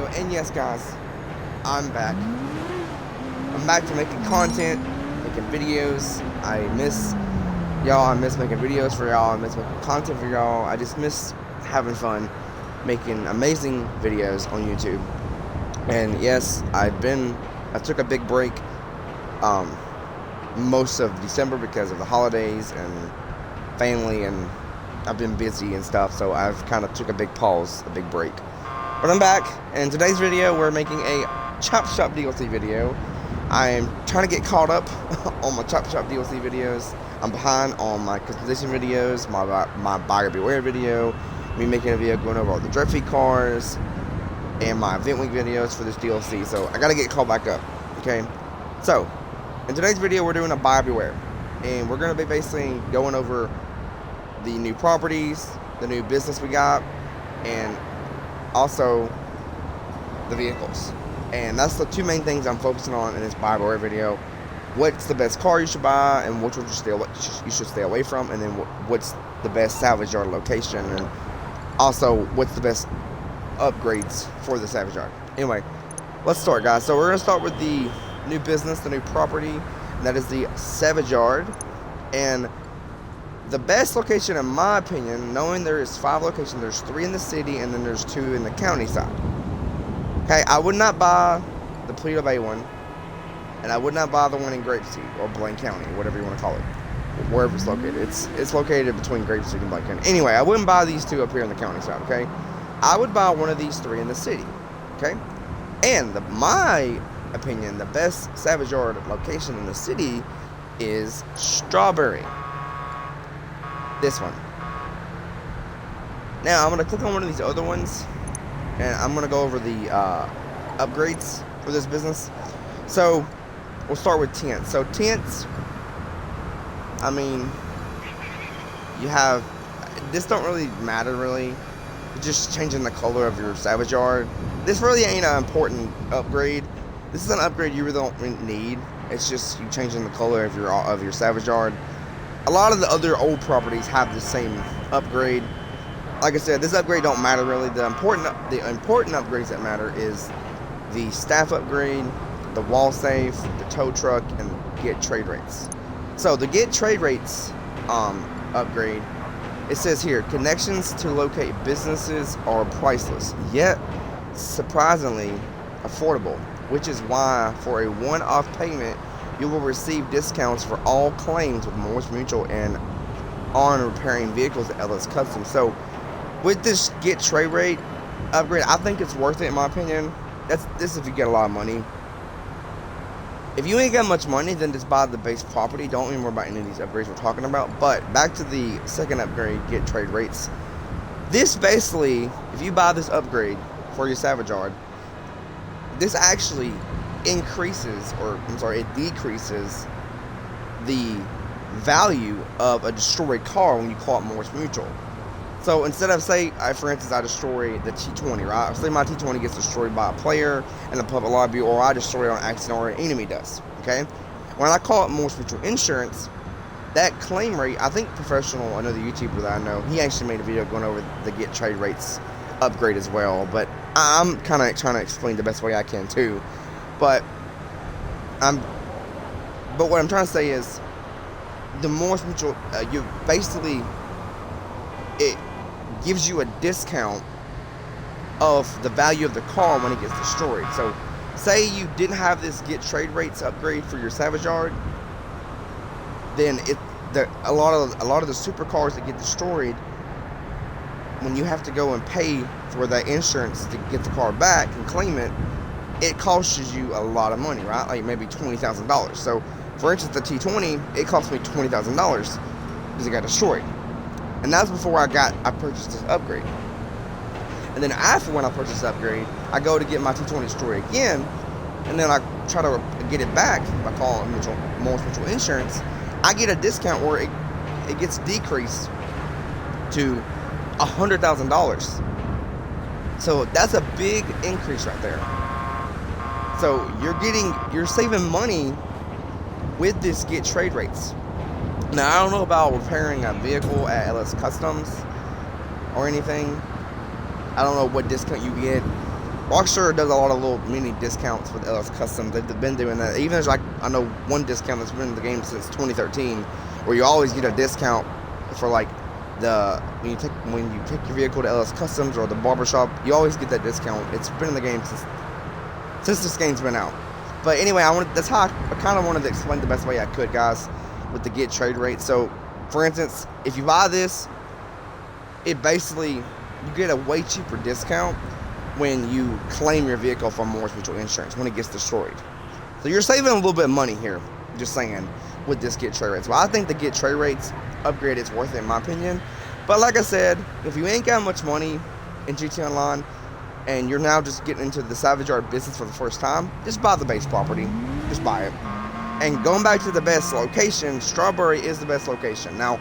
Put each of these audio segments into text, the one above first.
video. And yes, guys, I'm back. I'm back to making content, making videos. I miss y'all. I miss making videos for y'all. I miss making content for y'all. I just miss having fun making amazing videos on YouTube. And yes, I took a big break most of December because of the holidays and family, and I've been busy and stuff, so I've kind of took a big pause, a big break. But I'm back, and in today's video, we're making a Chop Shop DLC video. I'm trying to get caught up on my Chop Shop DLC videos. I'm behind on my customization videos, my buyer beware video, me making a video going over all the Dirt Feed cars, and my Event Week videos for this DLC, so I gotta get caught back up, okay? So, in today's video, we're doing a buyer beware, and we're gonna be basically going over the new properties, the new business we got, and also the vehicles. And that's the two main things I'm focusing on in this buyer beware video. What's the best car you should buy, and which one you should stay away from, and then what's the best salvage yard location, and also what's the best upgrades for the salvage yard. Anyway, let's start, guys. So we're gonna start with the new business, the new property, and that is the salvage yard. And the best location, in my opinion, knowing there is 5 locations, there's 3 in the city and then there's 2 in the county side. Okay, I would not buy the Paleto Bay one, and I would not buy the one in Grapeseed or Blaine County, whatever you want to call it, wherever it's located. It's located between Grapeseed and Blaine County. Anyway, I wouldn't buy these 2 up here in the county side. Okay, I would buy one of these 3 in the city. Okay, and my opinion, the best salvage yard location in the city is Strawberry. This one. Now I'm gonna click on one of these other ones, and I'm gonna go over the upgrades for this business. So we'll start with tents. So tents, I mean, you have this don't really matter really. It's just changing the color of your salvage yard. This really ain't an important upgrade. This is an upgrade you really don't need. It's just you changing the color of your salvage yard. A lot of the other old properties have the same upgrade. Like I said, this upgrade don't matter really. The important upgrades that matter is the staff upgrade, the wall safe, the tow truck, and get trade rates. So the get trade rates upgrade, it says here, connections to locate businesses are priceless, yet surprisingly affordable, which is why for a one-off payment, you will receive discounts for all claims with Morris Mutual and on repairing vehicles at LS Custom. So with this get trade rate upgrade, I think it's worth it in my opinion. This if you get a lot of money. If you ain't got much money, then just buy the base property. Don't even worry about any of these upgrades we're talking about. But back to the second upgrade, get trade rates. This basically, if you buy this upgrade for your salvage yard, this actually increases, it decreases the value of a destroyed car when you call it Morris Mutual. So instead of, say, for instance, I destroy the T20, right? Say my T20 gets destroyed by a player in a public lobby, or I destroy it on accident, or an enemy does, okay? When I call it Morris Mutual Insurance, that claim rate, I think Professional, another YouTuber that I know, he actually made a video going over the get trade rates upgrade as well, but I'm kind of trying to explain the best way I can too. But what I'm trying to say is, the Morris Mutual, you basically, it gives you a discount of the value of the car when it gets destroyed. So, say you didn't have this get trade rates upgrade for your salvage yard, then a lot of the supercars that get destroyed, when you have to go and pay for that insurance to get the car back and claim it, it costs you a lot of money, right? Like maybe $20,000. So, for instance, the T20, it cost me $20,000 because it got destroyed. And that's before I purchased this upgrade. And then after when I purchased this upgrade, I go to get my T20 destroyed again, and then I try to get it back by calling Morris Mutual Insurance. I get a discount where it gets decreased to $100,000. So that's a big increase right there. So you're saving money with this get trade rates. Now I don't know about repairing a vehicle at LS Customs or anything. I don't know what discount you get. Rockstar does a lot of little mini discounts with LS Custom. They've been doing that. Even there's like, I know one discount that's been in the game since 2013, where you always get a discount for like when you take your vehicle to LS Customs or the barbershop, you always get that discount. It's been in the game since this game's been out. But anyway, that's how I kind of wanted to explain the best way I could, guys, with the get trade rate. So, for instance, if you buy this, it basically, you get a way cheaper discount when you claim your vehicle from Morris Mutual Insurance when it gets destroyed. So you're saving a little bit of money here, just saying, with this get trade rate. So I think the get trade rates upgrade is worth it in my opinion. But like I said, if you ain't got much money in GT Online and you're now just getting into the Salvage Yard business for the first time, just buy the base property. Just buy it. And going back to the best location, Strawberry is the best location. Now,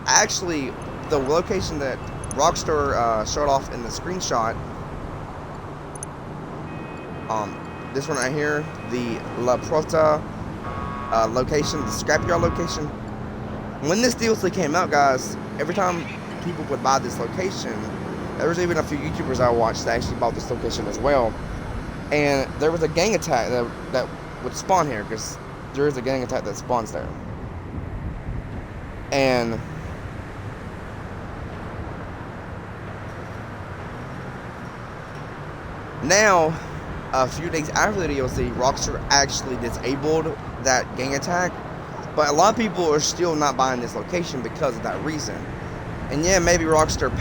actually, the location that Rockstar showed off in the screenshot, this one right here, the La Prota location, the Scrapyard location. When this DLC came out, guys, every time people would buy this location, there was even a few YouTubers I watched that actually bought this location as well. And there was a gang attack that would spawn here, because there is a gang attack that spawns there. And now, a few days after the DLC, Rockstar actually disabled that gang attack. But a lot of people are still not buying this location because of that reason. And yeah, maybe Rockstar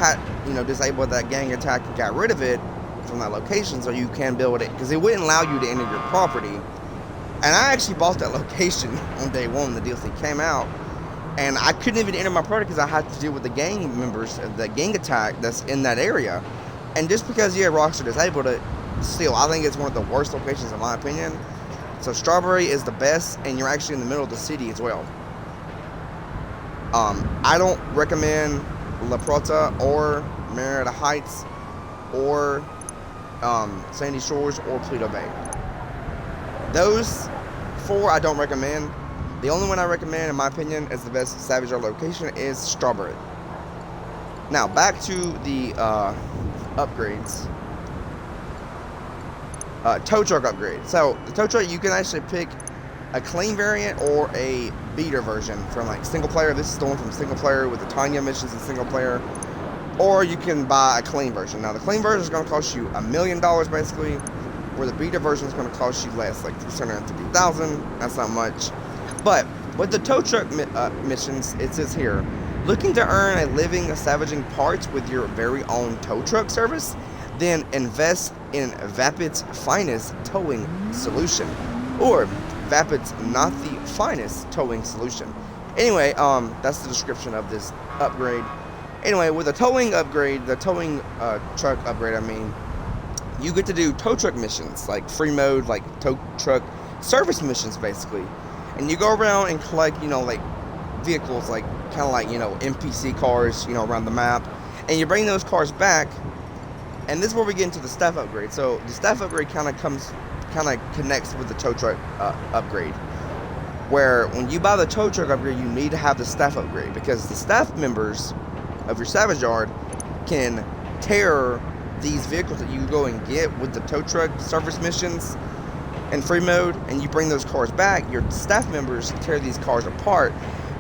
disabled that gang attack and got rid of it from that location so you can build it, because it wouldn't allow you to enter your property. And I actually bought that location on day one when the DLC came out, and I couldn't even enter my property because I had to deal with the gang members, the gang attack that's in that area. And just because, yeah, Rockstar disabled it, still, I think it's one of the worst locations in my opinion. So Strawberry is the best, and you're actually in the middle of the city as well. I don't recommend La Prota or Marietta Heights or Sandy Shores or Paleto Bay. Those four I don't recommend. The only one I recommend, in my opinion, as the best Salvage Yard location is Strawberry. Now, back to the upgrades. Tow truck upgrade. So the tow truck, you can actually pick a clean variant or a beater version from like single player. This is the one from single player with the Tanya missions in single player. Or you can buy a clean version. Now the clean version is going to cost you $1 million basically, where the beater version is going to cost you less, like $650,000. That's not much. But with the tow truck missions, it says here, looking to earn a living salvaging parts with your very own tow truck service? Then invest in Vapid's finest towing solution, or Vapid's not the finest towing solution. Anyway, that's the description of this upgrade. Anyway, with the towing upgrade, the towing truck upgrade, I mean, you get to do tow truck missions, like free mode, like tow truck service missions, basically. And you go around and collect, like vehicles, like kind of like, NPC cars, around the map, and you bring those cars back. And this is where we get into the staff upgrade. So the staff upgrade kind of connects with the tow truck upgrade. Where when you buy the tow truck upgrade, you need to have the staff upgrade, because the staff members of your Salvage Yard can tear these vehicles that you go and get with the tow truck service missions in free mode, and you bring those cars back. Your staff members tear these cars apart,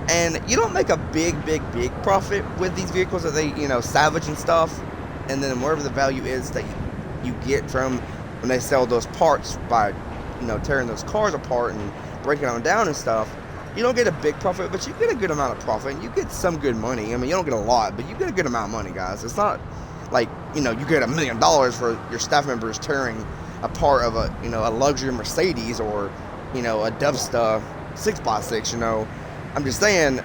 and you don't make a big profit with these vehicles that they salvage and stuff. And then whatever the value is that you get from when they sell those parts by, tearing those cars apart and breaking them down and stuff, you don't get a big profit, but you get a good amount of profit, and you get some good money. I mean, you don't get a lot, but you get a good amount of money, guys. It's not like, you get $1 million for your staff members tearing a part of a luxury Mercedes or, a Dubsta 6x6, I'm just saying,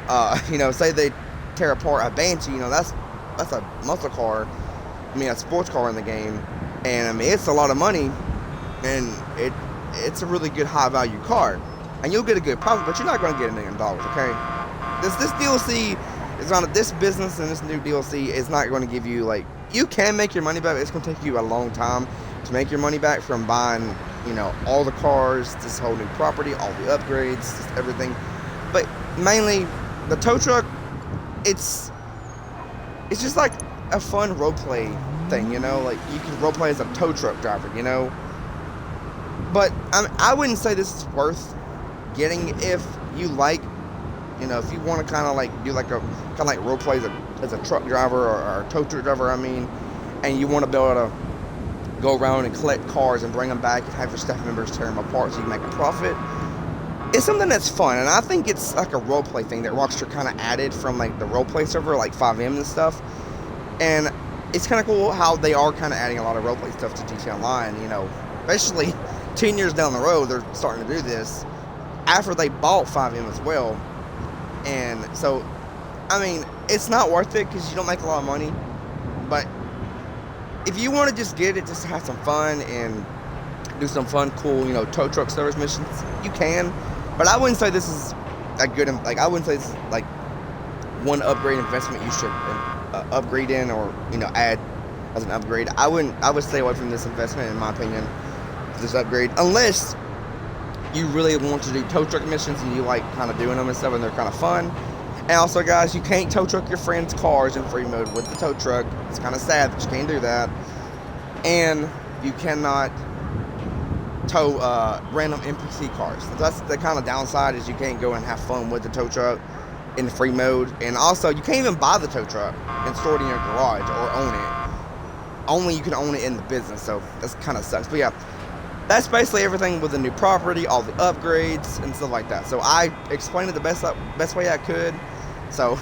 say they tear apart a Banshee, that's a muscle car. A sports car in the game, and it's a lot of money, and it's a really good high value car, and you'll get a good profit, but you're not going to get $1 million, okay? This DLC is on this business, and this new DLC is not going to give you, like, you can make your money back, but it's going to take you a long time to make your money back from buying, all the cars, this whole new property, all the upgrades, just everything. But mainly the tow truck, it's just like a fun role play thing, you know, like you can role play as a tow truck driver, you know. But I wouldn't say this is worth getting if you like, you know, if you want to kind of like do like a kind of like role play as a truck driver or a tow truck driver, I mean, and you want to be able to go around and collect cars and bring them back and have your staff members tear them apart so you can make a profit. It's something that's fun, and I think it's like a role play thing that Rockstar kind of added from like the role play server, like FiveM and stuff. And it's kind of cool how they are kind of adding a lot of role play stuff to GTA Online. You know, especially 10 years down the road, they're starting to do this after they bought FiveM as well. And so, I mean, it's not worth it because you don't make a lot of money. But if you want to just get it, just to have some fun and do some fun, cool, you know, tow truck service missions, you can. But I wouldn't say this is a good, like, I wouldn't say this is like one upgrade investment you should upgrade in, or, you know, add as an upgrade. I would stay away from this investment, in my opinion, this upgrade, unless you really want to do tow truck missions and you like kind of doing them and stuff and they're kind of fun. And also, guys, you can't tow truck your friends' cars in free mode with the tow truck. It's kind of sad that you can't do that. And you cannot tow random NPC cars. That's the kind of downside, is you can't go and have fun with the tow truck in free mode. And also, you can't even buy the tow truck and store it in your garage or own it. Only you can own it in the business, so that's kind of sucks. But yeah, that's basically everything with the new property, all the upgrades and stuff like that. So I explained it the best way I could. So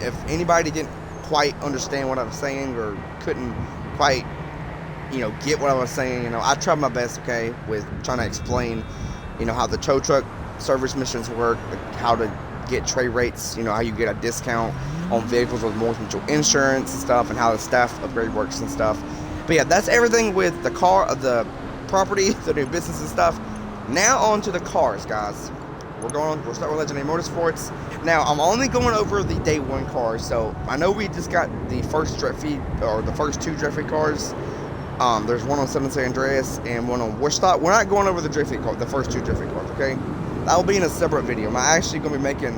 if anybody didn't quite understand what I was saying or couldn't quite, you know, get what I was saying, you know, I tried my best, okay, with trying to explain, you know, how the tow truck service missions work, how to get trade rates, you know, how you get a discount on vehicles with more mutual insurance and stuff, and how the staff upgrade works and stuff. But yeah, that's everything with the the property, the new business and stuff. Now on to the cars, guys. We'll start with Legendary Motorsports. Now, I'm only going over the day one cars, so I know we just got the first the first two Drift Feed cars. There's one on San Andreas and one on Wichita. We're not going over the Drift Feed cars, the first two Drift Feed cars, okay? That will be in a separate video. I'm actually going to be making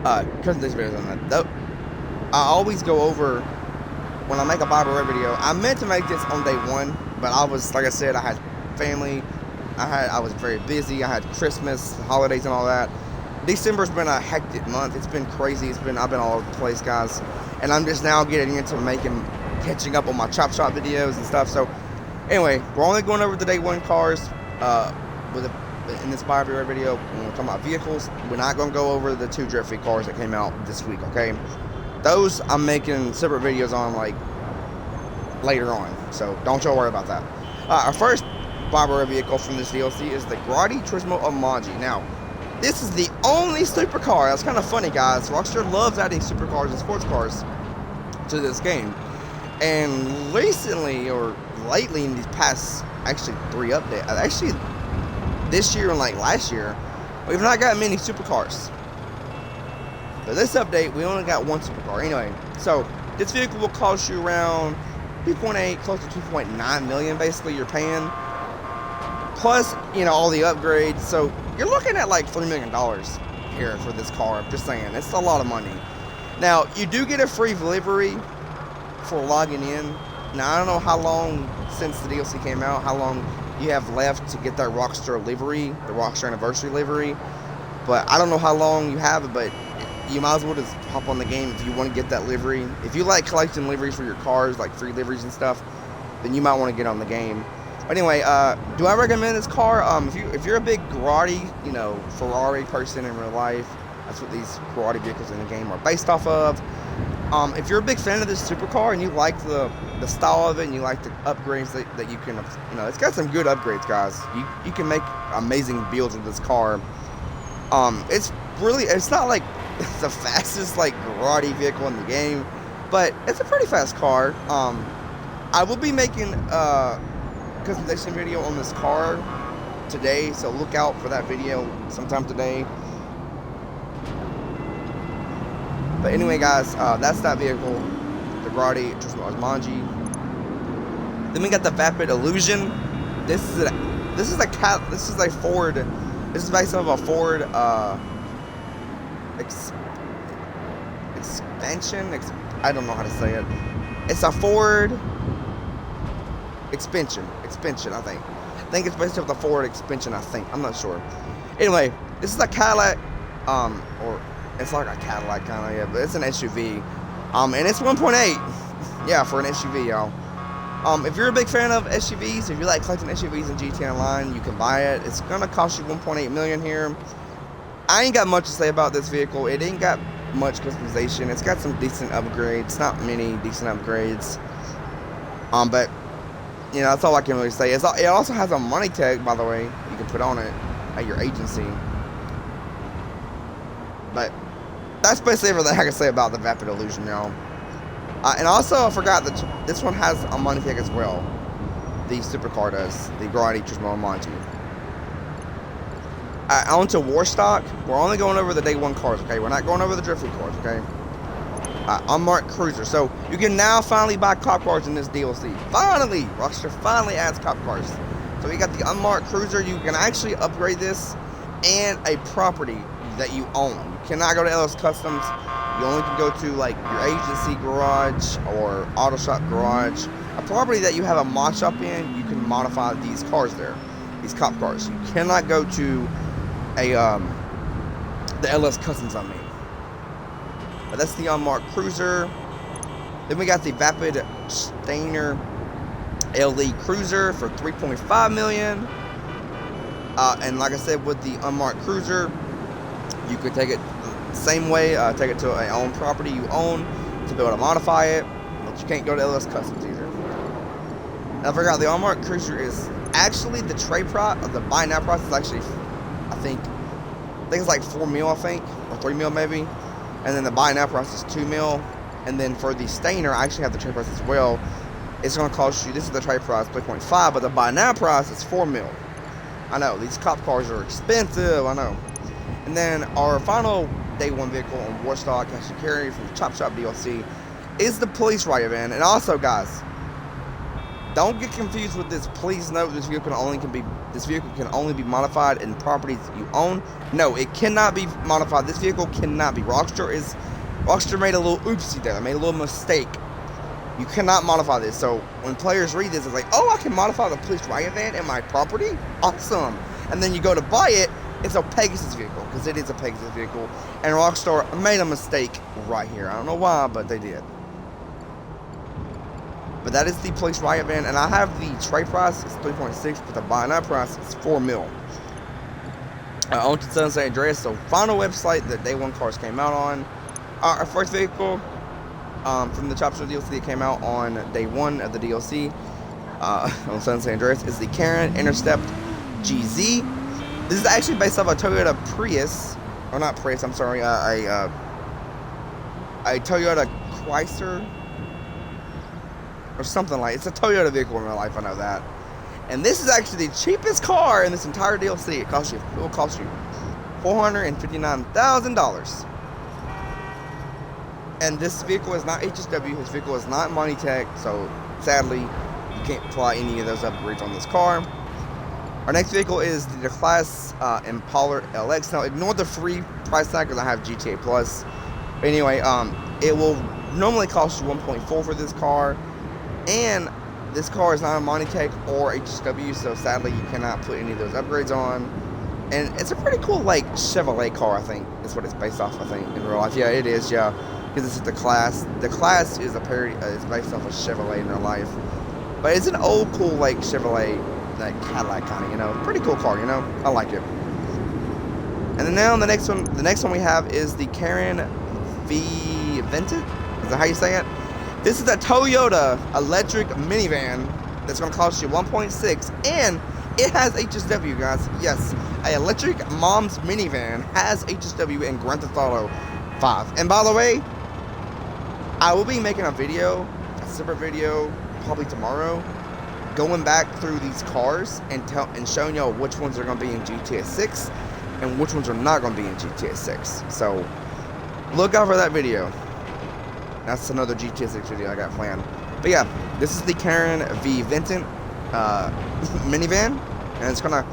custom videos on that. I always go over, when I make a Bible Red video, I meant to make this on day one, but I was, like I said, I had family. I was very busy. I had Christmas, holidays, and all that. December's been a hectic month. It's been crazy. I've been all over the place, guys. And I'm just now getting into catching up on my Chop Shop videos and stuff. So, anyway, we're only going over the day one cars in this Bible Red video. When we're talking about vehicles, we're not going to go over the two Drift Feed cars that came out this week, okay? Those I'm making separate videos on, like, later on. So, don't y'all worry about that. Our first Bible Red vehicle from this DLC is the Grotti Turismo Amaggi. Now, this is the only supercar. That's kind of funny, guys. Rockstar loves adding supercars and sports cars to this game. And recently, or lately in these past, actually 3 updates, actually this year and like last year, we've not got many supercars. But this update, we only got one supercar. Anyway, so this vehicle will cost you around 2.8, close to 2.9 million, basically, you're paying. Plus, you know, all the upgrades. So you're looking at like $3 million here for this car. I'm just saying, it's a lot of money. Now, you do get a free livery for logging in. Now, I don't know how long since the DLC came out, how long you have left to get that Rockstar livery, the Rockstar Anniversary livery. But I don't know how long you have it, but you might as well just hop on the game if you want to get that livery. If you like collecting liveries for your cars, like free liveries and stuff, then you might want to get on the game. But anyway, do I recommend this car? If you're a big Grotti, you know, Ferrari person in real life, that's what these Grotti vehicles in the game are based off of. If you're a big fan of this supercar and you like the style of it and you like the upgrades that you can, you know, it's got some good upgrades, guys. You can make amazing builds with this car. It's not like the fastest like Grotti vehicle in the game, but it's a pretty fast car. I will be making customization video on this car today, so look out for that video sometime today. But anyway, guys, that's that vehicle, the Grotti Turismo Amaggi. Then we got the Vapid Illusion. This is a Ford. This is based off a Ford expansion. I don't know how to say it. It's a Ford Expansion, I think. I think it's based off the Ford Expansion, I think. I'm not sure. Anyway, this is a Cadillac, or it's like a Cadillac kind of, yeah, but it's an SUV. And it's 1.8. Yeah, for an SUV, y'all. If you're a big fan of SUVs, if you like collecting SUVs in GT Online, you can buy it. It's gonna cost you 1.8 million here. I ain't got much to say about this vehicle. It ain't got much customization. It's got some decent upgrades, not many decent upgrades. But you know, that's all I can really say. It also has a money tag, by the way, you can put on it at your agency. But that's basically everything I can say about the Vapid Illusion, y'all. And also, I forgot that this one has a money tag as well. The supercar does. The Garage Turismo Monte. On to Warstock. We're only going over the day one cars, okay? We're not going over the drifting cars, okay? Unmarked Cruiser. So, you can now finally buy cop cars in this DLC. Finally! Rockstar finally adds cop cars. So, you got the Unmarked Cruiser. You can actually upgrade this and a property that you own. You cannot go to LS Customs. You only can go to, like, your agency garage or auto shop garage. A property that you have a mod shop in, you can modify these cars there. These cop cars. You cannot go to the LS Customs, I mean. But that's the Unmarked Cruiser. Then we got the Vapid Stainer LE Cruiser for 3.5 million. And like I said, with the Unmarked Cruiser, you could take it the same way, take it to an own property you own to be able to modify it, but you can't go to LS Customs either. And I forgot, the Unmarked Cruiser is actually the trade price, the buy now price is actually, I think it's like 4 mil, I think, or 3 mil maybe. And then the buy now price is 2 mil. And then for the Stainer, I actually have the trade price as well. It's going to cost you, this is the trade price, 3.5, but the buy now price is 4 mil. I know, these cop cars are expensive, I know. And then our final day one vehicle on Warstock, Cash and Carry from the Chop Shop DLC, is the Police Riot Van. And also, guys, don't get confused with this. Please note this vehicle can only be modified in properties you own. No, it cannot be modified. This vehicle cannot be. Rockstar made a little oopsie there. They made a little mistake. You cannot modify this. So when players read this, it's like, oh, I can modify the Police Riot Van in my property? Awesome. And then you go to buy it, it's a Pegasus vehicle, because it is a Pegasus vehicle. And Rockstar made a mistake right here. I don't know why, but they did. But that is the Police Riot Van, and I have the trade price, it's 3.6, but the buy now price is 4 mil. On to San Andreas, so final website that day one cars came out on. Our first vehicle from the Chop Shop DLC that came out on day one of the DLC on San Andreas is the Karin Intercept GZ. This is actually based off a Toyota Prius, or not Prius, I'm sorry, a Toyota Chrysler, or something like, it's a Toyota vehicle in real life, I know that. And this is actually the cheapest car in this entire DLC. It will cost you $459,000. And this vehicle is not HSW, this vehicle is not Money Tech, so sadly, you can't apply any of those upgrades on this car. Our next vehicle is the Class Impala LX. Now, ignore the free price tag because I have GTA Plus. But anyway, it will normally cost you 1.4 for this car. And this car is not a Money Tech or HSW, so sadly you cannot put any of those upgrades on. And it's a pretty cool, like, Chevrolet car, I think. That's what it's based off, I think, in real life. Yeah, it is, yeah. Because this is the Class. The Class is a parody, it's based off of Chevrolet in real life. But it's an old, cool, like, Chevrolet, like, Cadillac kind of, you know. Pretty cool car, you know. I like it. And then now the next one we have is the Karin V Vented. Is that how you say it? This is a Toyota electric minivan that's going to cost you 1.6, and it has HSW, guys. Yes, an electric mom's minivan has HSW in Grand Theft Auto 5. And by the way, I will be making a separate video, probably tomorrow, going back through these cars and showing y'all which ones are going to be in GTA 6 and which ones are not going to be in GTA 6. So look out for that video. That's another GTA 6 video I got planned. But yeah, this is the Karin V Vented minivan, and it's $1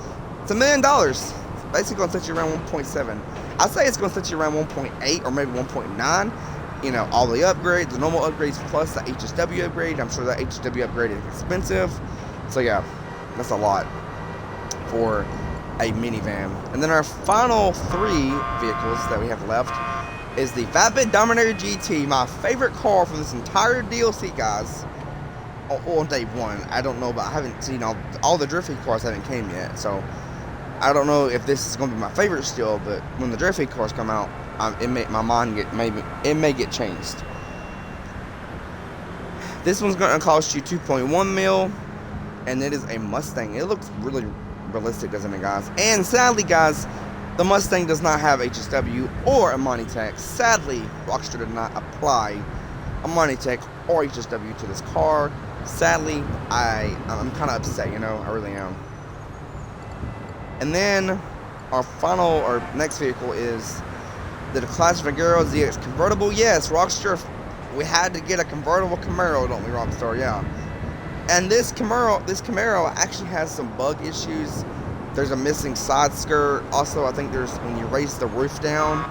million. It's basically gonna set you around 1.7. I say it's gonna set you around 1.8 or maybe 1.9. you know, all the upgrades, the normal upgrades plus the HSW upgrade. I'm sure that HSW upgrade is expensive. So yeah, that's a lot for a minivan. And then our final 3 vehicles that we have left is the Vapid Dominator GT, my favorite car from this entire DLC, guys. On day 1, I don't know, but I haven't seen all the Drift League cars haven't came yet, so I don't know if this is going to be my favorite still. But when the Drift League cars come out, my mind may get changed. This one's going to cost you 2.1 mil, and it is a Mustang. It looks really realistic, doesn't it, guys? And sadly, guys, the Mustang does not have HSW or a Monitech. Sadly, Rockstar did not apply a Monitech or HSW to this car. Sadly, I'm kind of upset, you know, I really am. And then our next vehicle is the Classic Vaquero ZX convertible. Yes, Rockstar, we had to get a convertible Camaro, don't we, Rockstar? Yeah. And this Camaro actually has some bug issues. There's a missing side skirt. Also, I think when you raise the roof down,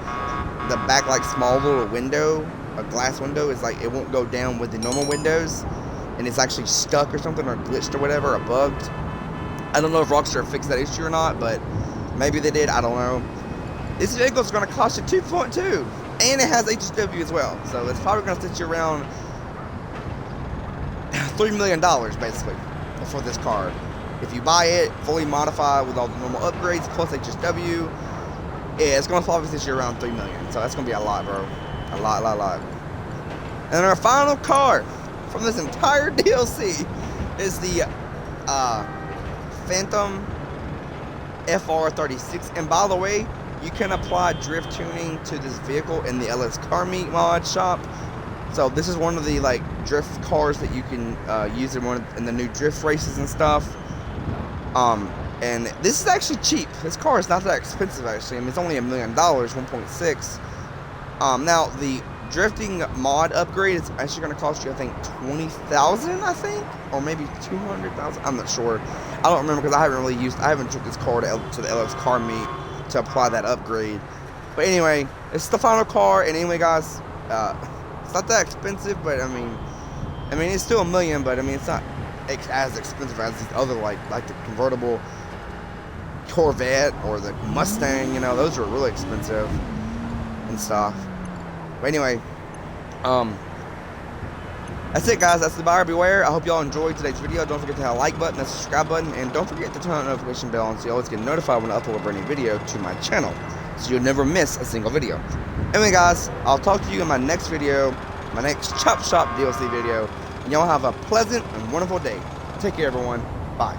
the back like small little window, a glass window, is like it won't go down with the normal windows, and it's actually stuck or something, or glitched or whatever, or bugged. I don't know if Rockstar fixed that issue or not, but maybe they did. I don't know. This vehicle is going to cost you 2.2, and it has HSW as well, so it's probably going to set you around $3 million basically for this car. If you buy it fully modified with all the normal upgrades plus HSW, yeah, it's going to probably set you around $3 million. So that's going to be a lot, bro. A lot. And our final car from this entire DLC is the Phantom FR36. And by the way, you can apply drift tuning to this vehicle in the LS Car Meet mod shop. So this is one of the like drift cars that you can use in the new drift races and stuff. And this is actually cheap. This car is not that expensive actually. I mean, it's only $1 million, 1.6. Now the drifting mod upgrade is actually going to cost you, I think, 20,000, I think, or maybe 200,000. I'm not sure. I don't remember because I haven't took this car to the LX Car Meet to apply that upgrade. But anyway, it's the final car. And anyway, guys, it's not that expensive, but I mean, it's still $1 million, but I mean, it's not as expensive as these other like the convertible Corvette or the Mustang. You know, those are really expensive and stuff. But anyway, that's it, guys. That's the buyer beware. I hope y'all enjoyed today's video. Don't forget to hit the like button, the subscribe button, and don't forget to turn on the notification bell on so you always get notified when I upload a brand new video to my channel, so you'll never miss a single video. Anyway, guys, I'll talk to you in my next video, my next Chop Shop DLC video. And y'all have a pleasant and wonderful day. Take care, everyone. Bye.